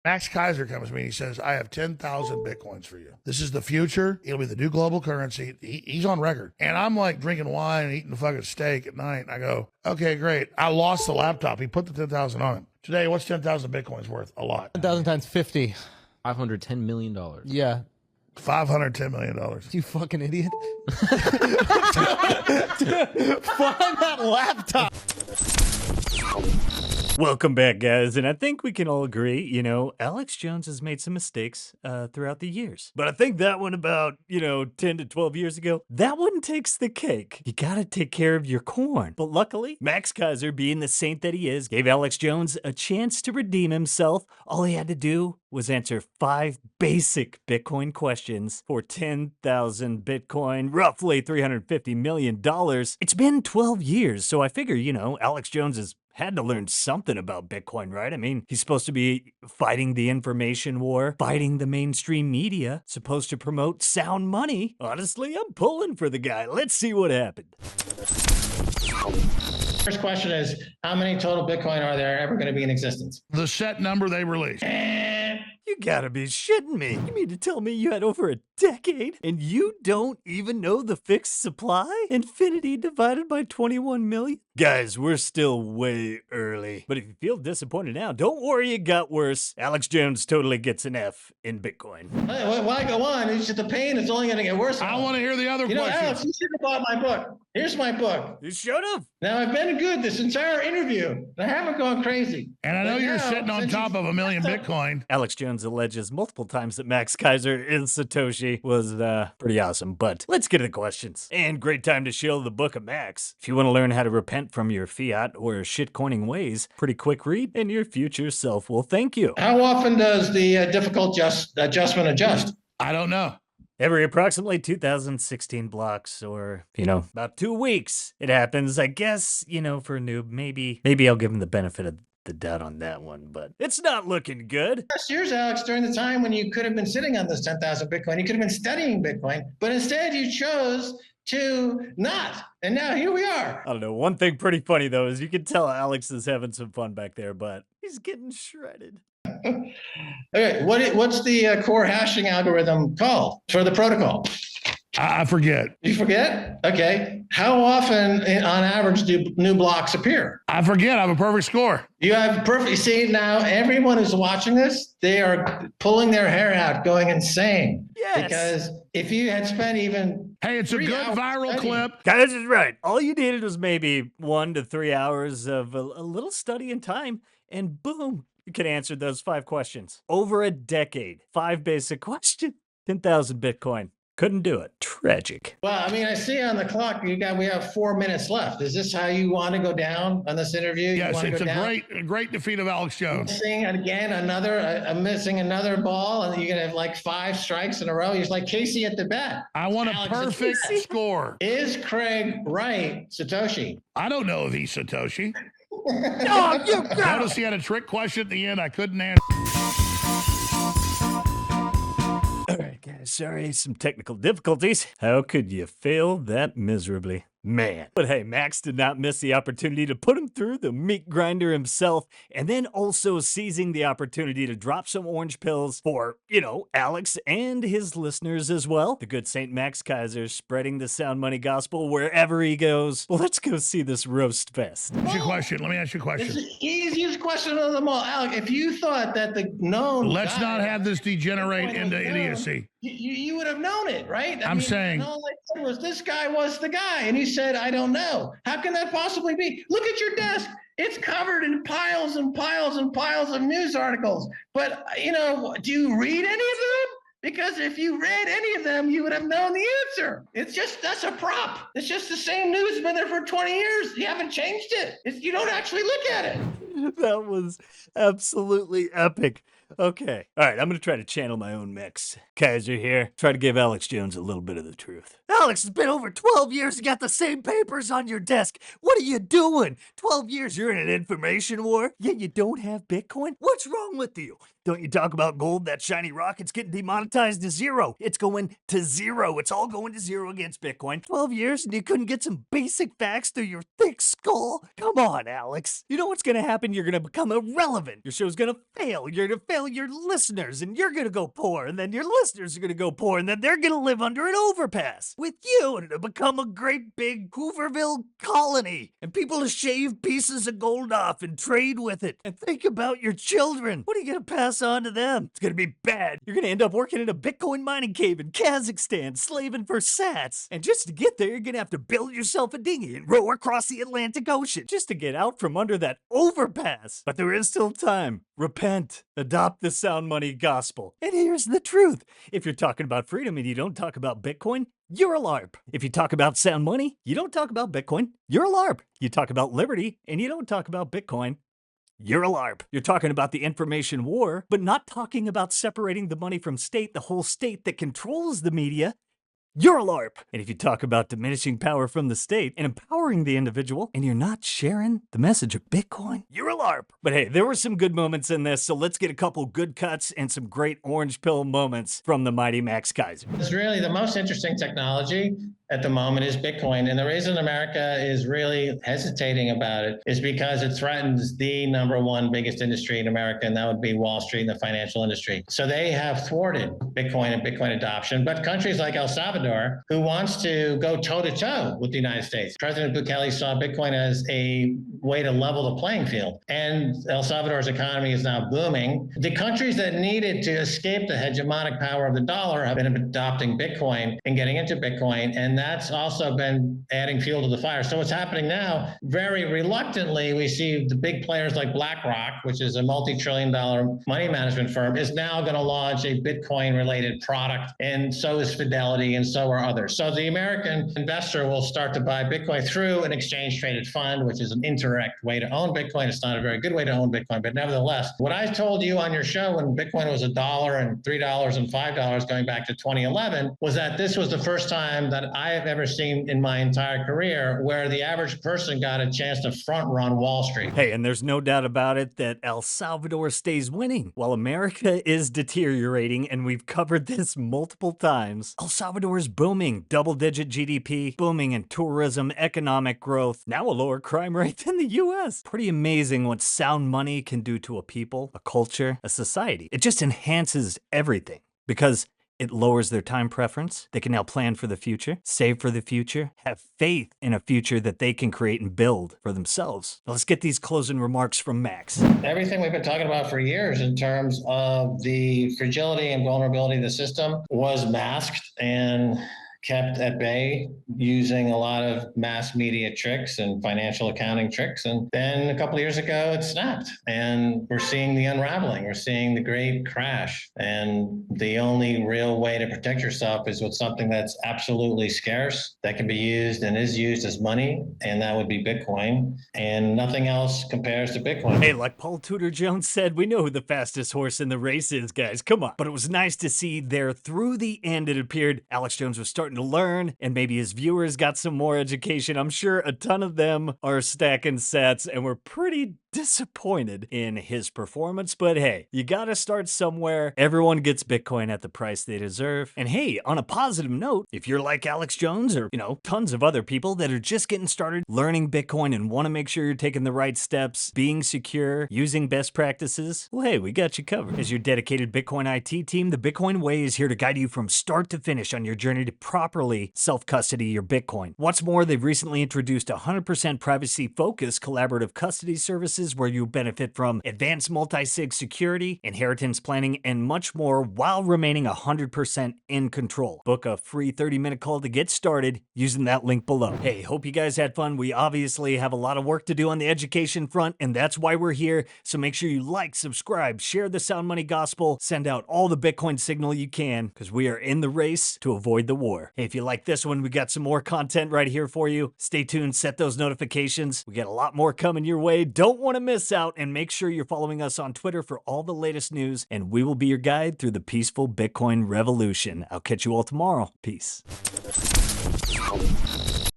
Max Keiser comes to me and he says, I have 10,000 Bitcoins for you. This is the future. It'll be the new global currency. He's on record. And I'm like drinking wine and eating the fucking steak at night. And I go, okay, great. I lost the laptop. He put the 10,000 on it. Today, what's 10,000 Bitcoins worth? A lot. 10,000 times 50. $510 million. Yeah. $510 million. You fucking idiot. Find that laptop. Welcome back, guys, and I think we can all agree, Alex Jones has made some mistakes throughout the years. But I think that one about, 10 to 12 years ago, that one takes the cake. You gotta take care of your corn. But luckily, Max Keiser, being the saint that he is, gave Alex Jones a chance to redeem himself. All he had to do was answer 5 basic Bitcoin questions for 10,000 Bitcoin, roughly $350 million. It's been 12 years, so I figure, Alex Jones has had to learn something about Bitcoin, right? I mean, he's supposed to be fighting the information war, fighting the mainstream media, supposed to promote sound money. Honestly, I'm pulling for the guy. Let's see what happened. First question is, how many total Bitcoin are there ever going to be in existence? The set number they released. You gotta be shitting me. You mean to tell me you had over a decade and you don't even know the fixed supply? Infinity divided by 21 million? Guys, we're still way early. But if you feel disappointed now, don't worry, it got worse. Alex Jones totally gets an F in Bitcoin. Why go on? It's just the pain is only going to get worse. I want to hear the other questions. Alex, you should have bought my book. Here's my book. You should have. Now, I've been good this entire interview. I haven't gone crazy. And I know you're sitting on top of a million Bitcoin. Alex Jones alleges multiple times that Max Keiser is Satoshi was pretty awesome. But let's get to the questions. And great time to shill the book of Max. If you want to learn how to repent from your fiat or shitcoining ways, pretty quick read, and your future self will thank you. How often does the difficult adjustment adjust? I don't know. Every approximately 2016 blocks or, about 2 weeks. It happens, I guess, for a noob, maybe I'll give him the benefit of the doubt on that one, but it's not looking good. Last year's, Alex, during the time when you could have been sitting on this 10,000 Bitcoin, you could have been studying Bitcoin, but instead you chose to not. And now here we are. I don't know. One thing pretty funny, though, is you can tell Alex is having some fun back there, but he's getting shredded. Okay, what's the core hashing algorithm called for the protocol? I forget. You forget? Okay. How often, on average, do new blocks appear? I forget. I have a perfect score. You have perfect. See, now everyone who's watching this, they are pulling their hair out, going insane. Yes. Because if you had spent even... Hey, it's a good viral clip. Guys is right. All you needed was maybe 1 to 3 hours of a little study and time, and boom, you could answer those 5 questions. Over a decade. 5 basic questions. 10,000 Bitcoin. Couldn't do it. Tragic. Well, I mean, I see on the clock we have 4 minutes left. Is this how you want to go down on this interview? Yes, it's a great defeat of Alex Jones. Missing again missing another ball, and you're gonna have like 5 strikes in a row. He's like Casey at the bat. I want a perfect score. Is Craig right, Satoshi? I don't know if he's Satoshi. Oh, you got Notice he had a trick question at the end I couldn't answer. All right, guys, sorry, some technical difficulties. How could you fail that miserably? Man. But hey, Max did not miss the opportunity to put him through the meat grinder himself, and then also seizing the opportunity to drop some orange pills for, Alex and his listeners as well. The good Saint Max Keiser spreading the sound money gospel wherever he goes. Well, let's go see this roast fest. What's your question? Let me ask you a question. It's the easiest question of them all. Alex, if you thought that the known... Let's not have this degenerate into idiocy. You would have known it, right? I'm saying... All I said was, this guy was the guy. And he said, I don't know. How can that possibly be? Look at your desk. It's covered in piles and piles and piles of news articles. But, do you read any of them? Because if you read any of them, you would have known the answer. That's a prop. It's just the same news. It's been there for 20 years. You haven't changed it. You don't actually look at it. That was absolutely epic. Okay. All right, I'm going to try to channel my own Max Keiser here. Try to give Alex Jones a little bit of the truth. Alex, it's been over 12 years. You got the same papers on your desk. What are you doing? 12 years, you're in an information war? Yet you don't have Bitcoin? What's wrong with you? Don't you talk about gold? That shiny rock, it's getting demonetized to zero. It's going to zero. It's all going to zero against Bitcoin. 12 years and you couldn't get some basic facts through your thick skull? Come on, Alex. You know what's going to happen? You're going to become irrelevant. Your show's going to fail. You're going to fail your listeners, and you're going to go poor, and then your listeners are going to go poor, and then they're going to live under an overpass with you, and it'll become a great big Hooverville colony, and people to shave pieces of gold off and trade with it. And think about your children. What are you going to pass on to them? It's going to be bad. You're going to end up working in a Bitcoin mining cave in Kazakhstan, slaving for sats. And just to get there, you're going to have to build yourself a dinghy and row across the Atlantic Ocean just to get out from under that overpass. But there is still time. Repent. Adopt the sound money gospel. And here's the truth. If you're talking about freedom and you don't talk about Bitcoin, you're a LARP. If you talk about sound money, you don't talk about Bitcoin, you're a LARP. You talk about liberty and you don't talk about Bitcoin, you're a LARP. You're talking about the information war, but not talking about separating the money from state, the whole state that controls the media. You're a LARP. And if you talk about diminishing power from the state and empowering the individual, and you're not sharing the message of Bitcoin, you're a LARP. But hey, there were some good moments in this, so let's get a couple good cuts and some great orange pill moments from the mighty Max Keiser. It's really the most interesting technology at the moment is Bitcoin. And the reason America is really hesitating about it is because it threatens the number one biggest industry in America, and that would be Wall Street and the financial industry. So they have thwarted Bitcoin and Bitcoin adoption. But countries like El Salvador, who wants to go toe-to-toe with the United States, President Bukele saw Bitcoin as a way to level the playing field. And El Salvador's economy is now booming. The countries that needed to escape the hegemonic power of the dollar have been adopting Bitcoin and getting into Bitcoin. And that's also been adding fuel to the fire. So what's happening now, very reluctantly, we see the big players like BlackRock, which is a multi-trillion-dollar money management firm, is now going to launch a Bitcoin-related product. And so is Fidelity, and so are others. So the American investor will start to buy Bitcoin through an exchange-traded fund, which is an indirect way to own Bitcoin. It's not a very good way to own Bitcoin, but nevertheless, what I told you on your show when Bitcoin was $1 and $3 and $5 going back to 2011 was that this was the first time that I have ever seen in my entire career where the average person got a chance to front run Wall Street. Hey, and there's no doubt about it that El Salvador stays winning while America is deteriorating, and we've covered this multiple times. El Salvador is booming, double-digit GDP, booming in tourism, economic growth, now a lower crime rate than the US. Pretty amazing what sound money can do to a people, a culture, a society. It just enhances everything because it lowers their time preference. They can now plan for the future, save for the future, have faith in a future that they can create and build for themselves. Now let's get these closing remarks from Max. Everything we've been talking about for years in terms of the fragility and vulnerability of the system was masked and kept at bay using a lot of mass media tricks and financial accounting tricks. And then a couple of years ago, it snapped. And we're seeing the unraveling. We're seeing the great crash. And the only real way to protect yourself is with something that's absolutely scarce, that can be used and is used as money, and that would be Bitcoin. And nothing else compares to Bitcoin. Hey, like Paul Tudor Jones said, we know who the fastest horse in the race is, guys. Come on. But it was nice to see there through the end, it appeared Alex Jones was starting to learn, and maybe his viewers got some more education. I'm sure a ton of them are stacking sets and were pretty disappointed in his performance, but hey, you gotta start somewhere. Everyone gets Bitcoin at the price they deserve. And hey, on a positive note, if you're like Alex Jones or, tons of other people that are just getting started learning Bitcoin and want to make sure you're taking the right steps, being secure, using best practices, well, hey, we got you covered. As your dedicated Bitcoin IT team, the Bitcoin Way is here to guide you from start to finish on your journey to properly self-custody your Bitcoin. What's more, they've recently introduced 100% privacy-focused collaborative custody services where you benefit from advanced multi-sig security, inheritance planning, and much more while remaining 100% in control. Book a free 30-minute call to get started using that link below. Hey, hope you guys had fun. We obviously have a lot of work to do on the education front, and that's why we're here. So make sure you like, subscribe, share the Sound Money Gospel, send out all the Bitcoin signal you can, because we are in the race to avoid the war. Hey, if you like this one, we got some more content right here for you. Stay tuned, set those notifications. We got a lot more coming your way. Don't want to miss out, and make sure you're following us on Twitter for all the latest news, and we will be your guide through the peaceful Bitcoin revolution. I'll catch you all tomorrow. Peace.